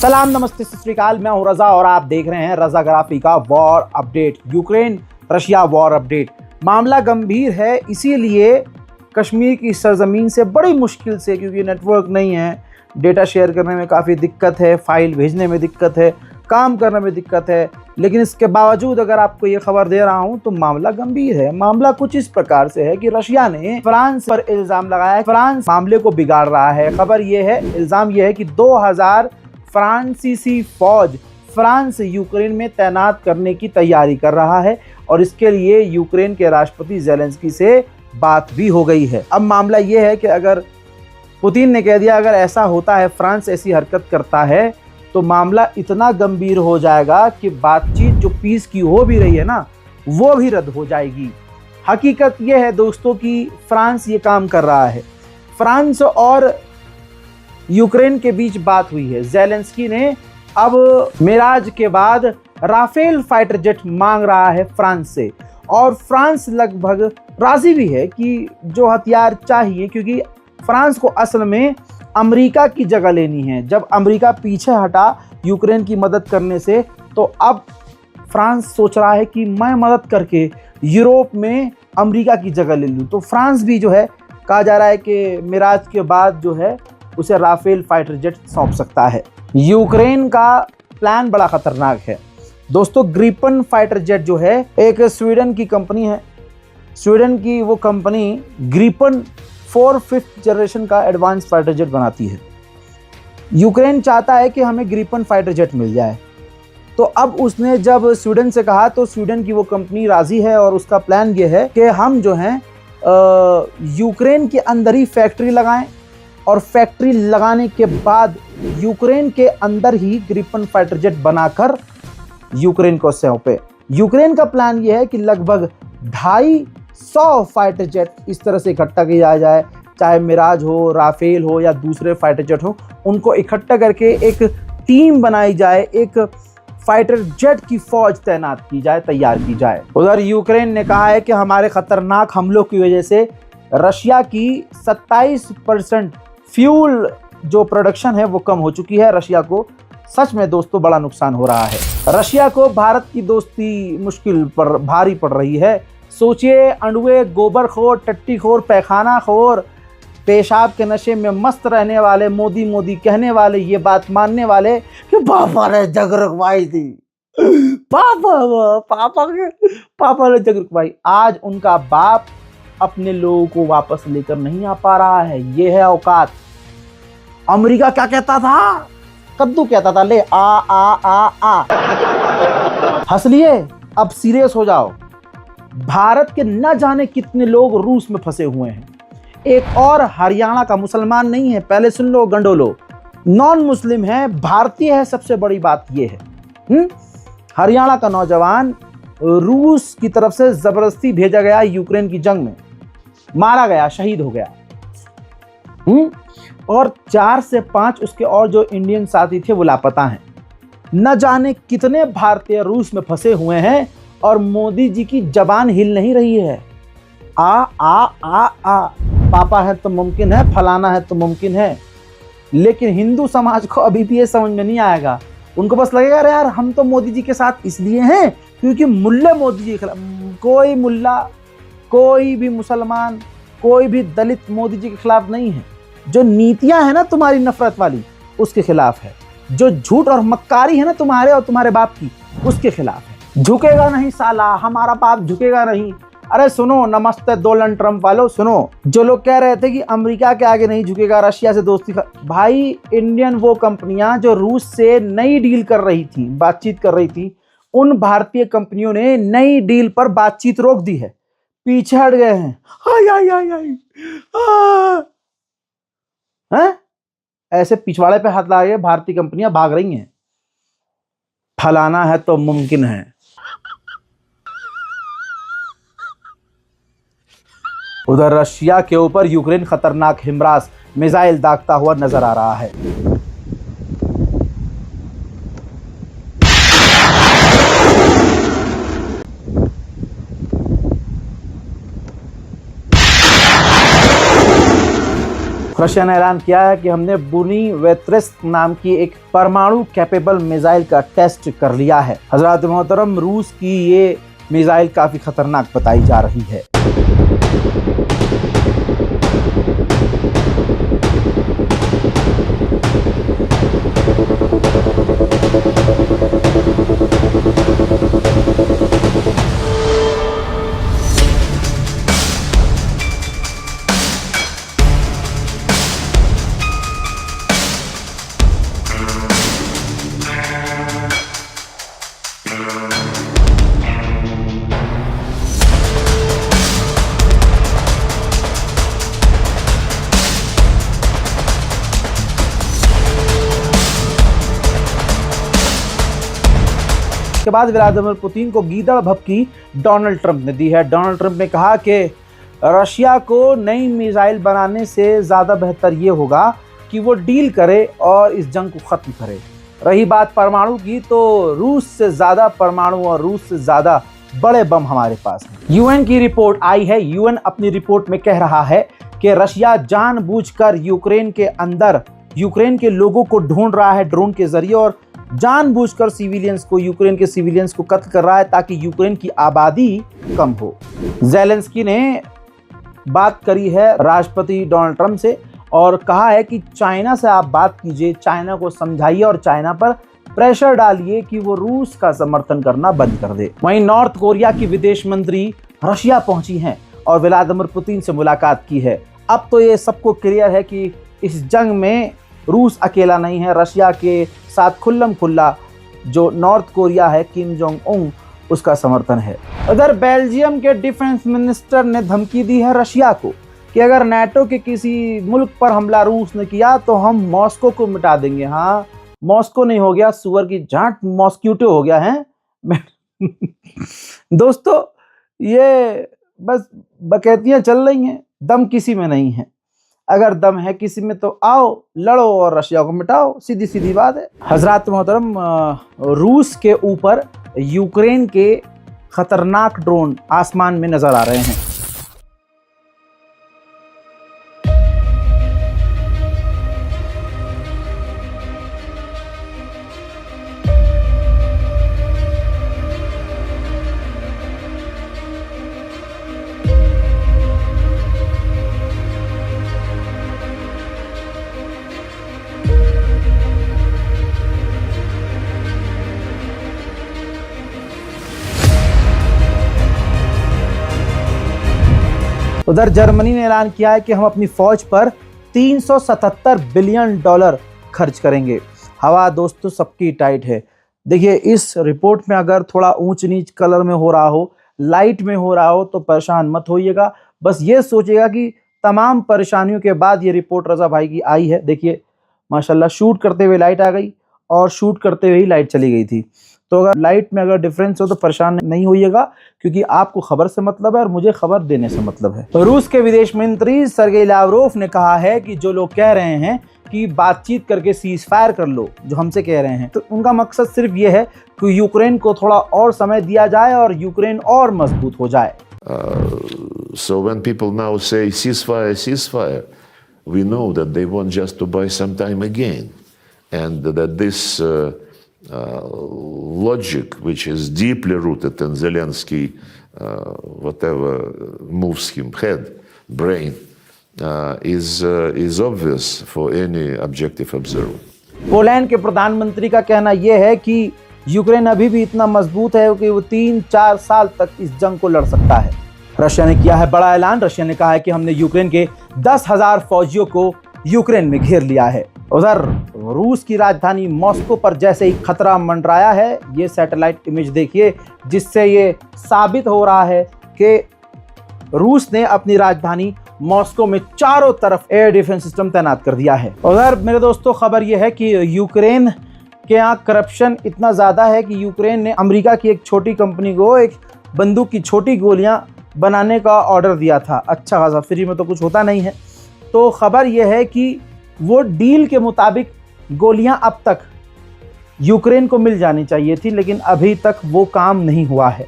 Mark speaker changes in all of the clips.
Speaker 1: सलाम, नमस्ते, सत श्री अकाल। मैं हूं रजा और आप देख रहे हैं रजाग्राफी का war update. Ukraine Russia war update. मामला गंभीर है, इसीलिए कश्मीर की सरजमीन से बड़ी मुश्किल से, क्योंकि नेटवर्क नहीं है, डेटा शेयर करने में काफ़ी दिक्कत है, फाइल भेजने में दिक्कत है, काम करने में दिक्कत है, लेकिन इसके बावजूद अगर आपको ये खबर दे रहा हूं तो मामला गंभीर है। मामला कुछ इस प्रकार से है कि रशिया ने फ्रांस पर इल्जाम लगाया है, फ्रांस मामले को बिगाड़ रहा है। खबर ये है, इल्जाम ये है कि 2000 फ्रांसीसी फौज फ्रांस यूक्रेन में तैनात करने की तैयारी कर रहा है और इसके लिए यूक्रेन के राष्ट्रपति ज़ेलेंस्की से बात भी हो गई है। अब मामला ये है कि अगर पुतिन ने कह दिया अगर ऐसा होता है, फ्रांस ऐसी हरकत करता है, तो मामला इतना गंभीर हो जाएगा कि बातचीत जो पीस की हो भी रही है ना, वो भी रद्द हो जाएगी। हकीकत ये है दोस्तों कि फ्रांस ये काम कर रहा है। फ्रांस और यूक्रेन के बीच बात हुई है। ज़ेलेंस्की ने अब मिराज के बाद राफेल फाइटर जेट मांग रहा है फ्रांस से, और फ्रांस लगभग राजी भी है कि जो हथियार चाहिए, क्योंकि फ्रांस को असल में अमेरिका की जगह लेनी है। जब अमेरिका पीछे हटा यूक्रेन की मदद करने से, तो अब फ्रांस सोच रहा है कि मैं मदद करके यूरोप में अमेरिका की जगह ले लूँ। तो फ्रांस भी जो है, कहा जा रहा है कि मिराज के बाद जो है उसे राफेल फाइटर जेट सौंप सकता है। यूक्रेन का प्लान बड़ा खतरनाक है दोस्तों। ग्रिपन फाइटर जेट जो है, एक स्वीडन की कंपनी है, स्वीडन की वो कंपनी ग्रिपन 4th जनरेशन का एडवांस फाइटर जेट बनाती है। यूक्रेन चाहता है कि हमें ग्रिपन फाइटर जेट मिल जाए, तो अब उसने जब स्वीडन से कहा तो स्वीडन की वो कंपनी राजी है और उसका प्लान ये है कि हम जो हैं यूक्रेन के अंदर ही फैक्ट्री लगाएं, और फैक्ट्री लगाने के बाद यूक्रेन के अंदर ही ग्रिपन फाइटर जेट बनाकर यूक्रेन को सौंपे। यूक्रेन का प्लान यह है कि लगभग 250 फाइटर जेट इस तरह से इकट्ठा किया जाए, चाहे मिराज हो, राफेल हो या दूसरे फाइटर जेट हो, उनको इकट्ठा करके एक टीम बनाई जाए, एक फाइटर जेट की फौज तैनात की जाए, तैयार की जाए। उधर यूक्रेन ने कहा है कि हमारे खतरनाक हमलों की वजह से रशिया की 27% फ्यूल जो प्रोडक्शन है वो कम हो चुकी है। रशिया को सच में दोस्तों बड़ा नुकसान हो रहा है। रशिया को भारत की दोस्ती मुश्किल पर भारी पड़ रही है। सोचिए, अंडुए, गोबरखोर, टट्टीखोर, पैखानाखोर, पेशाब के नशे में मस्त रहने वाले, मोदी मोदी कहने वाले, ये बात मानने वाले कि पापा ने जग रखवाई थी, पापा ने जग रखवाई, आज उनका बाप अपने लोगों को वापस लेकर नहीं आ पा रहा है। ये है औकात। अमेरिका क्या कहता था? कद्दू कहता था, ले आ आ आ आ। हंस लिए, अब सीरियस हो जाओ। भारत के न जाने कितने लोग रूस में फंसे हुए हैं। एक और हरियाणा का मुसलमान नहीं है, पहले सुन लो गंडोलो, नॉन मुस्लिम है, भारतीय है। सबसे बड़ी बात यह है, हरियाणा का नौजवान रूस की तरफ से जबरदस्ती भेजा गया यूक्रेन की जंग में, मारा गया, शहीद हो गया। और 4 से 5 उसके और जो इंडियन साथी थे वो लापता हैं। न जाने कितने भारतीय रूस में फंसे हुए हैं और मोदी जी की जबान हिल नहीं रही है। आ आ आ आ, पापा है तो मुमकिन है, फलाना है तो मुमकिन है। लेकिन हिंदू समाज को अभी भी ये समझ में नहीं आएगा। उनको बस लगेगा अरे यार, हम तो मोदी जी के साथ इसलिए हैं क्योंकि मुल्ले मोदी जी के खिलाफ। कोई मुल्ला, कोई भी मुसलमान, कोई भी दलित मोदी जी के खिलाफ नहीं है। जो नीतियां है ना तुम्हारी नफरत वाली, उसके खिलाफ है। जो झूठ और मक्कारी है ना तुम्हारे और तुम्हारे बाप की, उसके खिलाफ है। झुकेगा नहीं साला, हमारा बाप झुकेगा नहीं। अरे सुनो, नमस्ते डोनाल्ड ट्रंप वालों, सुनो, जो लोग कह रहे थे कि अमेरिका के आगे नहीं झुकेगा, रशिया से दोस्ती भाई, इंडियन वो कंपनियां जो रूस से नई डील कर रही थी, बातचीत कर रही थी, उन भारतीय कंपनियों ने नई डील पर बातचीत रोक दी है, पीछे हट गए हैं। हाय हाय हाय हाय, हैं? ऐसे पिछवाड़े पे हाथ लगा के भारतीय कंपनियां भाग रही हैं। फलाना है तो मुमकिन है। उधर रशिया के ऊपर यूक्रेन खतरनाक हिमरास मिसाइल दागता हुआ नजर आ रहा है। रशिया ने ऐलान किया है कि हमने बुनीवेत्रिस्क नाम की एक परमाणु कैपेबल मिसाइल का टेस्ट कर लिया है। हजरात मोहतरम, रूस की ये मिसाइल काफी खतरनाक बताई जा रही है। के बाद व्लादिमीर पुतिन को गीदड़ भभकी डोनाल्ड ट्रंप ने दी है। डोनाल्ड ट्रंप ने कहा कि रशिया को नई मिसाइल बनाने से ज़्यादा बेहतर ये होगा कि वो डील करे और इस जंग को ख़त्म करे। रही बात परमाणु की, तो रूस से ज़्यादा परमाणु और रूस से ज़्यादा बड़े बम हमारे पास हैं। यूएन की रिपोर्ट आई है। यूएन अपनी रिपोर्ट में कह रहा है कि रशिया जानबूझकर यूक्रेन के अंदर यूक्रेन के लोगों को ढूंढ रहा है ड्रोन के जरिए और जानबूझकर सिविलियंस को, यूक्रेन के सिविलियंस को कत्ल कर रहा है ताकि यूक्रेन की आबादी कम हो। ज़ेलेंस्की ने बात करी है राष्ट्रपति डोनाल्ड ट्रंप से और कहा है कि चाइना से आप बात कीजिए, चाइना को समझाइए और चाइना पर प्रेशर डालिए कि वो रूस का समर्थन करना बंद कर दे। वहीं नॉर्थ कोरिया की विदेश मंत्री रशिया पहुंची हैं और व्लादिमीर पुतिन से मुलाकात की है। अब तो ये सबको क्लियर है कि इस जंग में रूस अकेला नहीं है, रशिया के साथ खुल्लम खुल्ला जो नॉर्थ कोरिया है, किम जोंग उन, उसका समर्थन है। उधर बेल्जियम के डिफेंस मिनिस्टर ने धमकी दी है रशिया को कि अगर नाटो के किसी मुल्क पर हमला रूस ने किया तो हम मॉस्को को मिटा देंगे। हाँ, मॉस्को नहीं हो गया, सुअर की जांट मॉस्क्यूटो हो गया है। दोस्तों, ये बस बकैतियां चल रही हैं, दम किसी में नहीं है। अगर दम है किसी में तो आओ, लड़ो और रशिया को मिटाओ, सीधी सीधी बात है। हजरात मोहतरम, रूस के ऊपर यूक्रेन के खतरनाक ड्रोन आसमान में नजर आ रहे हैं। उधर जर्मनी ने ऐलान किया है कि हम अपनी फौज पर 377 बिलियन डॉलर खर्च करेंगे। हवा दोस्तों सबकी टाइट है। देखिए, इस रिपोर्ट में अगर थोड़ा ऊंच नीच कलर में हो रहा हो, लाइट में हो रहा हो, तो परेशान मत होइएगा। बस ये सोचिएगा कि तमाम परेशानियों के बाद ये रिपोर्ट रजा भाई की आई है। देखिए माशाल्लाह, शूट करते हुए लाइट आ गई और शूट करते हुए ही लाइट चली गई थी। तो अगर लाइट में अगर डिफरेंस हो तो परेशान नहीं होइएगा, क्योंकि आपको खबर से मतलब है और मुझे खबर देने से मतलब है। तो रूस के विदेश मंत्री सर्गेई लावरोव ने कहा है कि जो लोग कह रहे हैं कि बातचीत करके सीज फायर कर लो, जो हमसे कह रहे हैं, तो उनका मकसद सिर्फ ये है कि यूक्रेन को थोड़ा और समय दिया जाए और यूक्रेन और मजबूत हो जाए।
Speaker 2: So when people now say ceasefire, ceasefire, we know that they want just to buy some time again, and that this logic, which is deeply rooted in Zelensky, whatever moves him head, brain, is obvious for any objective observer.
Speaker 1: Poland के प्रधानमंत्री का कहना यह है कि Ukraine अभी भी इतना मजबूत है कि वो 3-4 साल तक इस जंग को लड़ सकता है। रशिया ने किया है बड़ा ऐलान। रशिया ने कहा है कि हमने यूक्रेन के 10,000 फौजियों को यूक्रेन में घेर लिया है। उधर रूस की राजधानी मॉस्को पर जैसे ही खतरा मंडराया है, ये सैटेलाइट इमेज देखिए, जिससे ये साबित हो रहा है कि रूस ने अपनी राजधानी मॉस्को में चारों तरफ एयर डिफेंस सिस्टम तैनात कर दिया है। उधर मेरे दोस्तों, खबर यह है कि यूक्रेन के यहाँ करप्शन इतना ज़्यादा है कि यूक्रेन ने अमेरिका की एक छोटी कंपनी को एक बंदूक की छोटी गोलियां बनाने का ऑर्डर दिया था। अच्छा खासा, फ्री में तो कुछ होता नहीं है। तो खबर यह है कि वो डील के मुताबिक गोलियां अब तक यूक्रेन को मिल जानी चाहिए थी, लेकिन अभी तक वो काम नहीं हुआ है,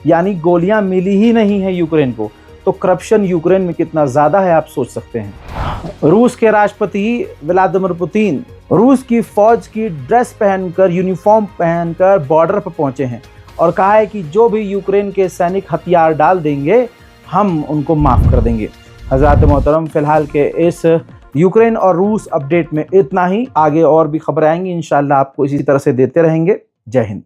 Speaker 1: यानी गोलियां मिली ही नहीं है यूक्रेन को। तो करप्शन यूक्रेन में कितना ज़्यादा है आप सोच सकते हैं। रूस के राष्ट्रपति व्लादिमीर पुतिन रूस की फौज की ड्रेस पहनकर, यूनिफॉर्म पहनकर बॉर्डर पर पहुंचे हैं और कहा है कि जो भी यूक्रेन के सैनिक हथियार डाल देंगे हम उनको माफ कर देंगे। हज़रात मोहतरम, फिलहाल के इस यूक्रेन और रूस अपडेट में इतना ही। आगे और भी खबरें आएंगी, इंशाल्लाह आपको इसी तरह से देते रहेंगे। जय हिंद।